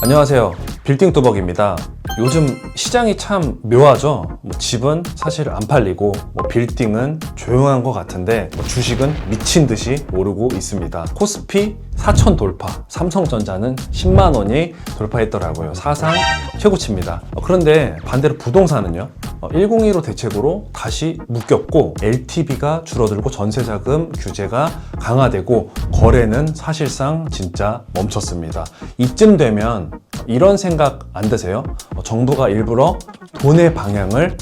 안녕하세요. 빌딩 뚜벅입니다. 요즘 시장이 참 묘하죠. 집은 사실 안 팔리고 빌딩은 조용한 것 같은데 주식은 미친 듯이 오르고 있습니다. 코스피 4천 돌파, 삼성전자는 10만 원이 돌파했더라고요. 사상 최고치입니다. 그런데 반대로 부동산은요. 102로 대책으로 다시 묶였고 LTV가 줄어들고 전세자금 규제가 강화되고 거래는 사실상 진짜 멈췄습니다. 이쯤 되면 이런 생각 안 드세요? 정부가 일부러 돈의 방향을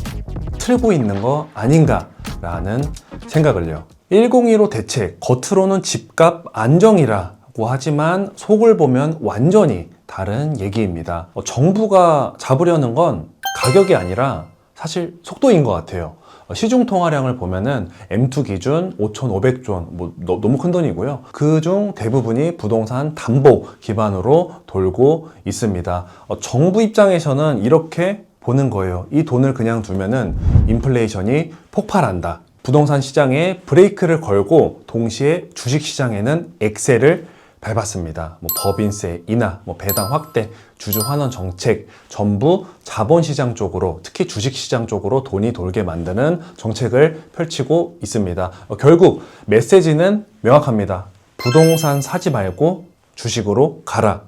틀고 있는 거 아닌가 라는 생각을요. 102로 대책, 겉으로는 집값 안정이라고 하지만 속을 보면 완전히 다른 얘기입니다. 정부가 잡으려는 건 가격이 아니라 사실 속도인 것 같아요. 시중 통화량을 보면은 M2 기준 5,500조 원, 너무 큰 돈이고요. 그중 대부분이 부동산 담보 기반으로 돌고 있습니다. 정부 입장에서는 이렇게 보는 거예요. 이 돈을 그냥 두면은 인플레이션이 폭발한다. 부동산 시장에 브레이크를 걸고 동시에 주식 시장에는 엑셀을 밟았습니다. 법인세 인하, 배당 확대, 주주 환원 정책, 전부 자본시장 쪽으로, 특히 주식시장 쪽으로 돈이 돌게 만드는 정책을 펼치고 있습니다. 결국 메시지는 명확합니다. 부동산 사지 말고 주식으로 가라.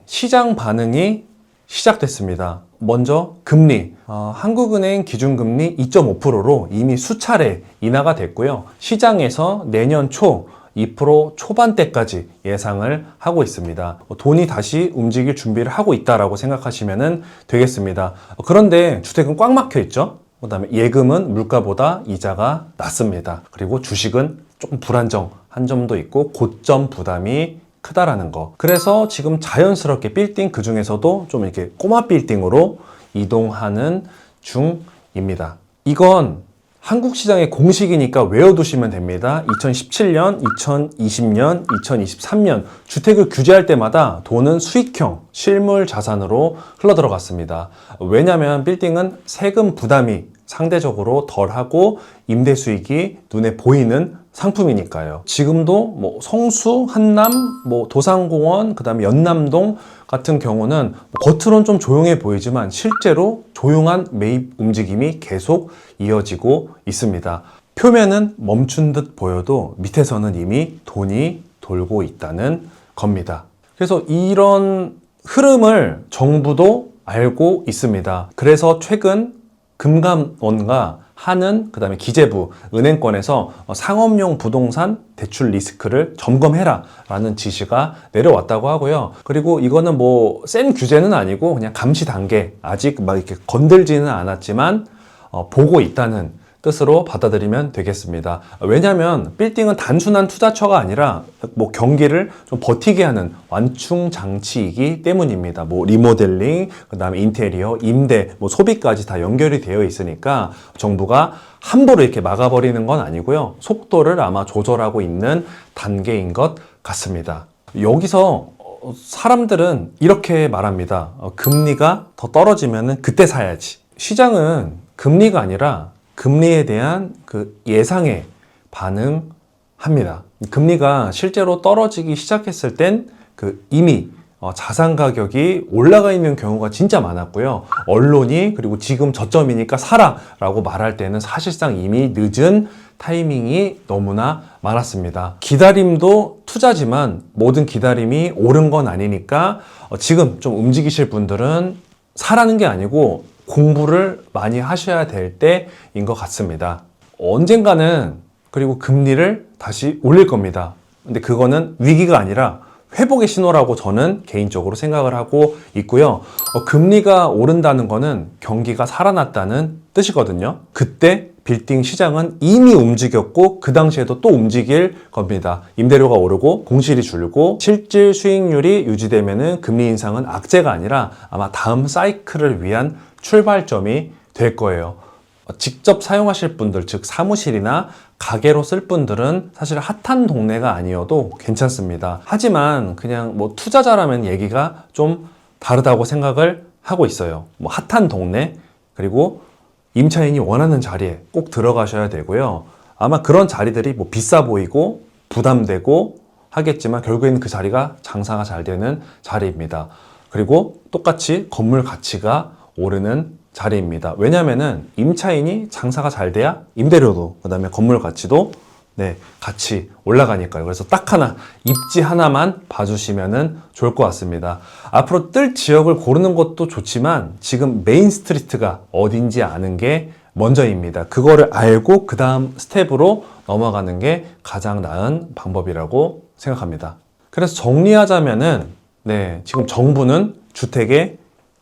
시장 반응이 시작됐습니다. 먼저 금리, 한국은행 기준금리 2.5%로 이미 수차례 인하가 됐고요. 시장에서 내년 초 2% 초반대까지 예상을 하고 있습니다. 돈이 다시 움직일 준비를 하고 있다고 생각하시면 되겠습니다. 그런데 주택은 꽉 막혀 있죠. 그 다음에 예금은 물가보다 이자가 낮습니다. 그리고 주식은 조금 불안정한 점도 있고 고점 부담이 크다라는 거. 그래서 지금 자연스럽게 빌딩 그 중에서도 좀 이렇게 꼬마 빌딩으로 이동하는 중입니다. 이건 한국 시장의 공식이니까 외워두시면 됩니다. 2017년, 2020년, 2023년 주택을 규제할 때마다 돈은 수익형 실물 자산으로 흘러들어갔습니다. 왜냐하면 빌딩은 세금 부담이 상대적으로 덜하고 임대 수익이 눈에 보이는 상품이니까요. 지금도 성수, 한남, 도산공원, 그 다음에 연남동 같은 경우는 겉으론 좀 조용해 보이지만 실제로 조용한 매입 움직임이 계속 이어지고 있습니다. 표면은 멈춘 듯 보여도 밑에서는 이미 돈이 돌고 있다는 겁니다. 그래서 이런 흐름을 정부도 알고 있습니다. 그래서 최근 금감원과 한은, 그 다음에 기재부, 은행권에서 상업용 부동산 대출 리스크를 점검해라 라는 지시가 내려왔다고 하고요. 그리고 이거는 센 규제는 아니고 그냥 감시 단계, 아직 이렇게 건들지는 않았지만 보고 있다는 뜻으로 받아들이면 되겠습니다. 왜냐하면 빌딩은 단순한 투자처가 아니라 경기를 좀 버티게 하는 완충 장치이기 때문입니다. 리모델링, 그 다음에 인테리어, 임대, 소비까지 다 연결이 되어 있으니까 정부가 함부로 이렇게 막아버리는 건 아니고요. 속도를 아마 조절하고 있는 단계인 것 같습니다. 여기서 사람들은 이렇게 말합니다. 금리가 더 떨어지면 그때 사야지. 시장은 금리가 아니라 금리에 대한 그 예상에 반응합니다. 금리가 실제로 떨어지기 시작했을 땐 이미 자산 가격이 올라가 있는 경우가 진짜 많았고요. 언론이 그리고 지금 저점이니까 사라 라고 말할 때는 사실상 이미 늦은 타이밍이 너무나 많았습니다. 기다림도 투자지만 모든 기다림이 옳은 건 아니니까 지금 좀 움직이실 분들은 사라는 게 아니고 공부를 많이 하셔야 될 때인 것 같습니다. 언젠가는 그리고 금리를 다시 올릴 겁니다. 근데 그거는 위기가 아니라 회복의 신호라고 저는 개인적으로 생각을 하고 있고요. 금리가 오른다는 거는 경기가 살아났다는 뜻이거든요. 그때 빌딩 시장은 이미 움직였고 그 당시에도 또 움직일 겁니다. 임대료가 오르고 공실이 줄고 실질 수익률이 유지되면은 금리 인상은 악재가 아니라 아마 다음 사이클을 위한 출발점이 될 거예요. 직접 사용하실 분들, 즉 사무실이나 가게로 쓸 분들은 사실 핫한 동네가 아니어도 괜찮습니다. 하지만 그냥 투자자라면 얘기가 좀 다르다고 생각을 하고 있어요. 핫한 동네, 그리고 임차인이 원하는 자리에 꼭 들어가셔야 되고요. 아마 그런 자리들이 비싸 보이고 부담되고 하겠지만 결국에는 그 자리가 장사가 잘 되는 자리입니다. 그리고 똑같이 건물 가치가 오르는 자리입니다. 왜냐면은 임차인이 장사가 잘 돼야 임대료도, 그 다음에 건물 가치도 같이 올라가니까요. 그래서 딱 하나, 입지 하나만 봐주시면 좋을 것 같습니다. 앞으로 뜰 지역을 고르는 것도 좋지만 지금 메인 스트리트가 어딘지 아는 게 먼저입니다. 그거를 알고 그 다음 스텝으로 넘어가는 게 가장 나은 방법이라고 생각합니다. 그래서 정리하자면은 지금 정부는 주택에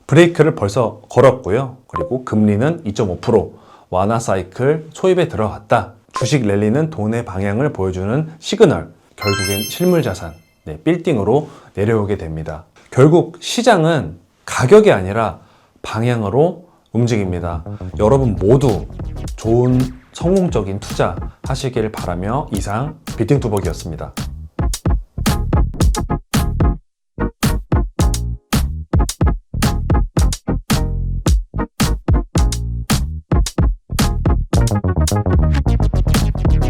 브레이크를 벌써 걸었고요. 그리고 금리는 2.5% 완화 사이클 초입에 들어갔다. 주식 랠리는 돈의 방향을 보여주는 시그널, 결국엔 실물자산, 빌딩으로 내려오게 됩니다. 결국 시장은 가격이 아니라 방향으로 움직입니다. 여러분 모두 좋은 성공적인 투자 하시길 바라며 이상 빌딩 뚜벅이었습니다.